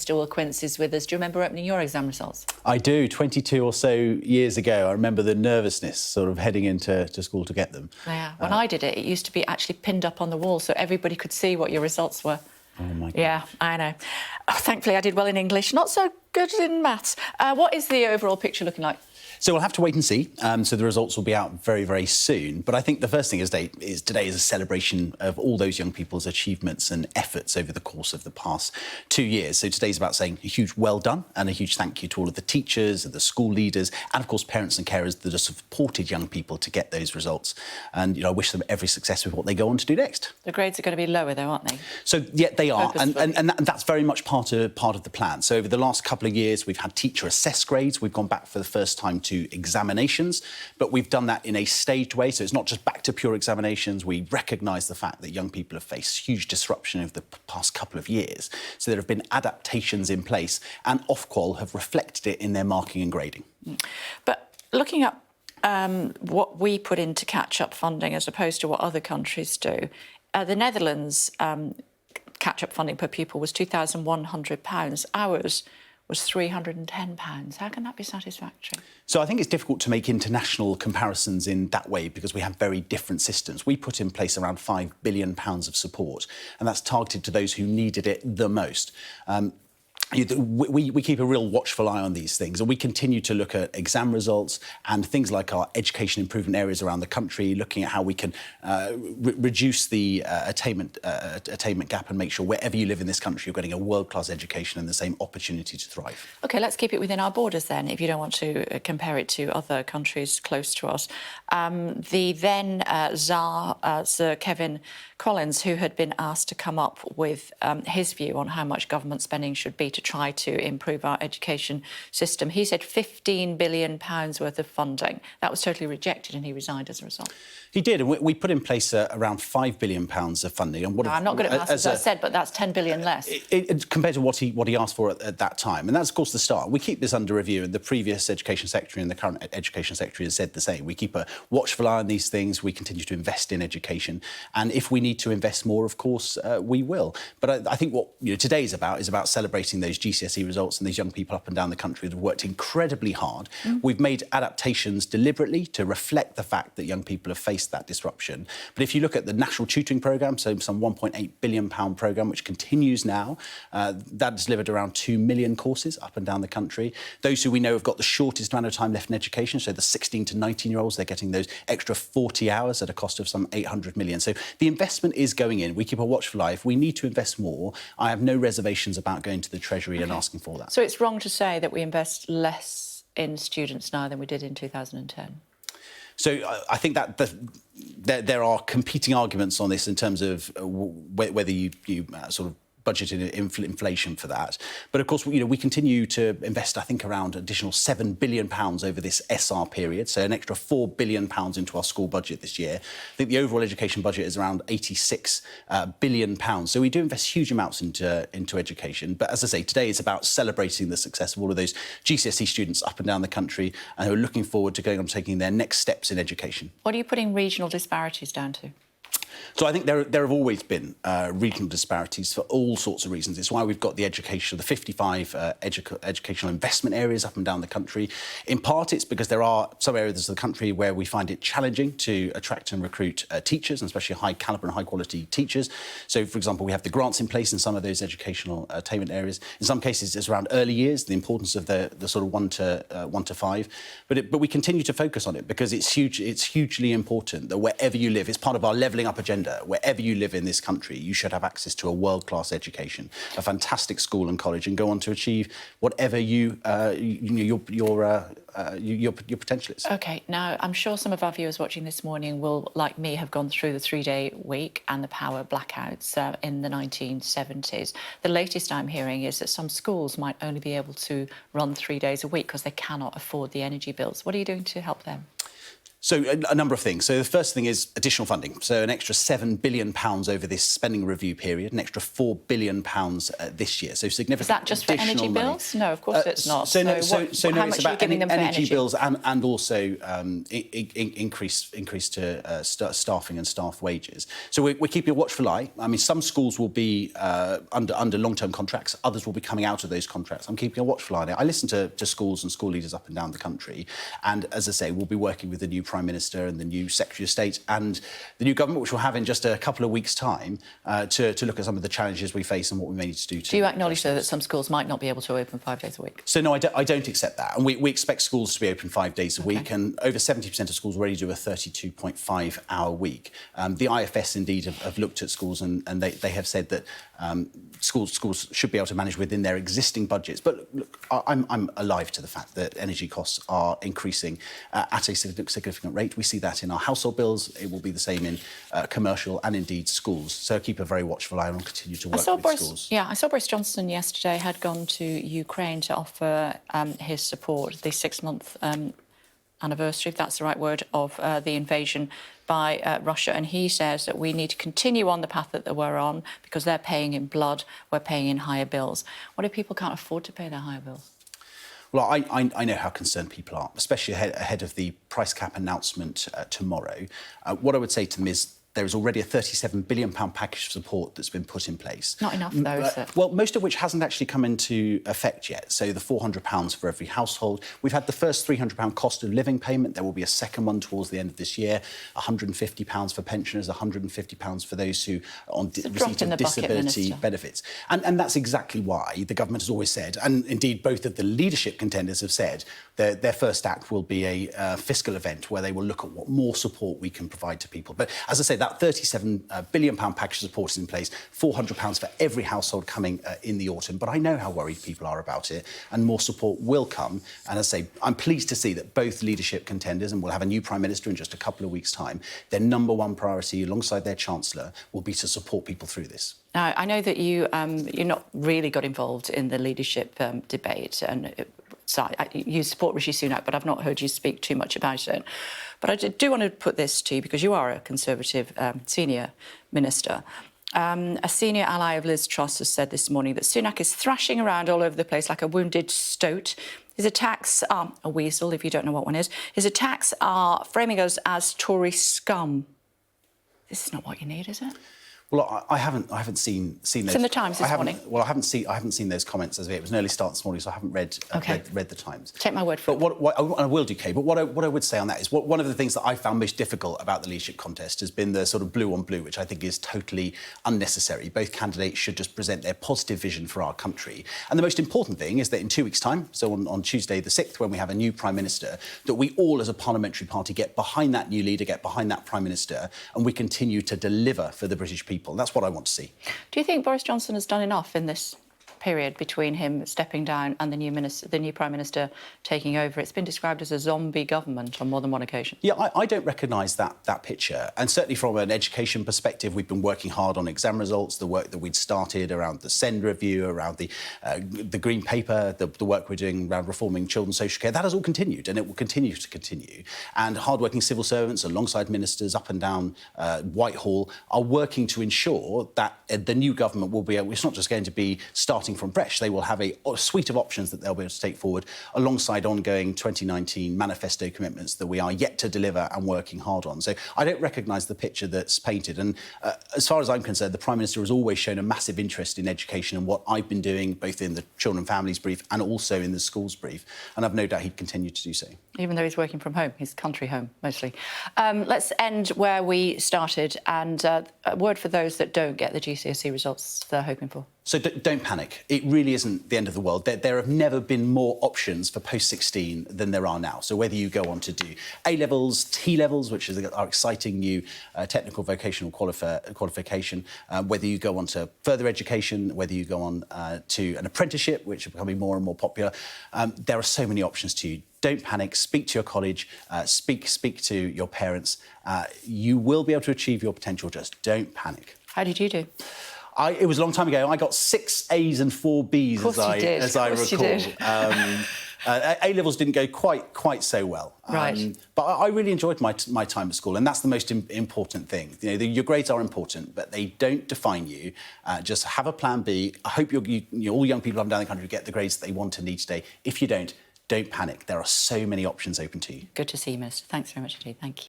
Minister Will Quince is with us. Do you remember opening your exam results? I do. 22 or so years ago, I remember the nervousness sort of heading into school to get them. Yeah, when I did it, it used to be actually pinned up on the wall so everybody could see what your results were. Oh, my God. Yeah, I know. Oh, thankfully, I did well in English, not so good in maths. What is the overall picture looking like? So we'll have to wait and see. So the results will be out very, very soon. But I think the first thing today is a celebration of all those young people's achievements and efforts over the course of the past 2 years. So today's about saying a huge well done and a huge thank you to all of the teachers and the school leaders and, of course, parents and carers that have supported young people to get those results. And, I wish them every success with what they go on to do next. The grades are going to be lower, though, aren't they? So, yeah, they are. And that's very much part of the plan. So over the last couple of years, we've had teacher assessed grades. We've gone back for the first time to examinations, but we've done that in a staged way. So it's not just back to pure examinations. We recognise the fact that young people have faced huge disruption over the past couple of years. So there have been adaptations in place, and Ofqual have reflected it in their marking and grading. But looking at what we put into catch-up funding as opposed to what other countries do, the Netherlands' catch-up funding per pupil was £2,100. Ours was £310. How can that be satisfactory? So I think it's difficult to make international comparisons in that way because we have very different systems. We put in place around £5 billion of support, and that's targeted to those who needed it the most. We keep a real watchful eye on these things, and we continue to look at exam results and things like our education improvement areas around the country, looking at how we can reduce the attainment gap and make sure wherever you live in this country you're getting a world-class education and the same opportunity to thrive. OK, let's keep it within our borders then, if you don't want to compare it to other countries close to us. The then Tsar, Sir Kevin Collins, who had been asked to come up with his view on how much government spending should be to try to improve our education system. He said £15 billion worth of funding. That was totally rejected and he resigned as a result. He did, and we put in place around £5 billion of funding. And I'm not good at maths, as I said, but that's £10 billion less. Compared to what he asked for at that time. And that's, of course, the start. We keep this under review, and the previous Education Secretary and the current Education Secretary has said the same. We keep a watchful eye on these things. We continue to invest in education. And if we need to invest more, of course, we will. But I think what today is about celebrating those GCSE results and these young people up and down the country that have worked incredibly hard. We've made adaptations deliberately to reflect the fact that young people have faced that disruption. But if you look at the National Tutoring Programme, so some £1.8 billion programme, which continues now, that has delivered around 2 million courses up and down the country. Those who we know have got the shortest amount of time left in education, so the 16 to 19-year-olds, they're getting those extra 40 hours at a cost of some 800 million. So the investment is going in. We keep a watchful eye. If we need to invest more, I have no reservations about going to the Treasury and asking for that. So it's wrong to say that we invest less in students now than we did in 2010? So I think that there are competing arguments on this in terms of whether you sort of budgeted inflation for that. But, of course, we continue to invest, I think, around additional £7 billion over this SR period, so an extra £4 billion into our school budget this year. I think the overall education budget is around £86 billion. So we do invest huge amounts into education. But, as I say, today is about celebrating the success of all of those GCSE students up and down the country and who are looking forward to going on taking their next steps in education. What are you putting regional disparities down to? So I think there have always been regional disparities for all sorts of reasons. It's why we've got the 55 educational investment areas up and down the country. In part, it's because there are some areas of the country where we find it challenging to attract and recruit teachers, and especially high calibre and high-quality teachers. So, for example, we have the grants in place in some of those educational attainment areas. In some cases, it's around early years, the importance of the sort of 1 to 5. But we continue to focus on it because it's huge. It's hugely important that wherever you live, it's part of our levelling up agenda. Wherever you live in this country, you should have access to a world-class education, a fantastic school and college, and go on to achieve whatever your potential is. OK, now, I'm sure some of our viewers watching this morning will, like me, have gone through the 3-day week and the power blackouts in the 1970s. The latest I'm hearing is that some schools might only be able to run 3 days a week because they cannot afford the energy bills. What are you doing to help them? So a number of things. So the first thing is additional funding. So an extra £7 billion over this spending review period, an extra £4 billion this year. So significant. Is that just for energy bills? No, of course it's not. How much are you giving them for energy bills and also increase to staffing and staff wages. So we're keeping a watchful eye. I mean, some schools will be under long-term contracts. Others will be coming out of those contracts. I'm keeping a watchful eye on it. I listen to schools and school leaders up and down the country. And as I say, we'll be working with the new Prime Minister and the new Secretary of State and the new government, which we'll have in just a couple of weeks' time, to look at some of the challenges we face and what we may need to do. Do you acknowledge, though, that some schools might not be able to open 5 days a week? So, no, I don't accept that. And we expect schools to be open 5 days a week, and over 70% of schools already do a 32.5-hour week. The IFS, indeed, have looked at schools and they have said that schools should be able to manage within their existing budgets. But look, I'm alive to the fact that energy costs are increasing at a significant rate. We see that in our household bills. It will be the same in commercial and indeed schools. So keep a very watchful eye on and continue to work with schools. Yeah, I saw Boris Johnson yesterday had gone to Ukraine to offer his support, the 6-month anniversary, if that's the right word, of the invasion by Russia. And he says that we need to continue on the path that we're on because they're paying in blood, we're paying in higher bills. What if people can't afford to pay their higher bills? Well, I know how concerned people are, especially ahead of the price cap announcement tomorrow. What I would say to them is there is already a £37 billion package of support that's been put in place. Not enough, though, is it? Well, most of which hasn't actually come into effect yet. So the £400 for every household. We've had the first £300 cost of living payment. There will be a second one towards the end of this year. £150 for pensioners, £150 for those who are on receipt of disability benefits. And that's exactly why the government has always said, and indeed both of the leadership contenders have said, their first act will be a fiscal event where they will look at what more support we can provide to people. But as I say, that £37 billion package of support is in place, £400 for every household coming in the autumn. But I know how worried people are about it, and more support will come. And as I say, I'm pleased to see that both leadership contenders, and we'll have a new Prime Minister in just a couple of weeks' time, their number one priority, alongside their Chancellor, will be to support people through this. Now, I know that you're not really got involved in the leadership debate, and you support Rishi Sunak, but I've not heard you speak too much about it. But I do want to put this to you, because you are a Conservative senior minister. A senior ally of Liz Truss has said this morning that Sunak is thrashing around all over the place like a wounded stoat. His attacks are a weasel, if you don't know what one is. His attacks are framing us as Tory scum. This is not what you need, is it? Well, I haven't seen those. It's in the Times this morning. Well, I haven't seen those comments as of yet. It was an early start this morning, so I haven't read the Times. Take my word for it. But I will do, Kay. But what I would say on that is one of the things that I found most difficult about the leadership contest has been the sort of blue on blue, which I think is totally unnecessary. Both candidates should just present their positive vision for our country. And the most important thing is that in 2 weeks' time, so on Tuesday the 6th, when we have a new Prime Minister, that we all as a parliamentary party get behind that new leader, get behind that Prime Minister, and we continue to deliver for the British people. That's what I want to see. Do you think Boris Johnson has done enough in this period between him stepping down and the new Prime Minister taking over? It's been described as a zombie government on more than one occasion. Yeah, I don't recognise that picture. And certainly from an education perspective, we've been working hard on exam results, the work that we'd started around the SEND review, around the Green Paper, the work we're doing around reforming children's social care. That has all continued, and it will continue to continue. And hard-working civil servants alongside ministers up and down Whitehall are working to ensure that the new government will be able, it's not just going to be starting from fresh. They will have a suite of options that they'll be able to take forward alongside ongoing 2019 manifesto commitments that we are yet to deliver and working hard on. So I don't recognise the picture that's painted. And as far as I'm concerned, the Prime Minister has always shown a massive interest in education and what I've been doing, both in the Children and Families brief and also in the schools brief. And I've no doubt he'd continue to do so. Even though he's working from home, his country home, mostly. Let's end where we started. And a word for those that don't get the GCSE results they're hoping for. So don't panic. It really isn't the end of the world. There have never been more options for post-16 than there are now. So whether you go on to do A-levels, T-levels, which is our exciting new technical vocational qualification, whether you go on to further education, whether you go on to an apprenticeship, which are becoming more and more popular, there are so many options to you. Don't panic. Speak to your college. Speak to your parents. You will be able to achieve your potential. Just don't panic. How did you do? It was a long time ago. I got 6 A's and 4 B's, as I recall. A-levels didn't go quite so well. Right. But I really enjoyed my time at school, and that's the most important thing. You know, your grades are important, but they don't define you. Just have a plan B. I hope all young people up and down the country get the grades that they want and need today. If you don't panic. There are so many options open to you. Good to see you, Minister. Thanks very much indeed. Thank you.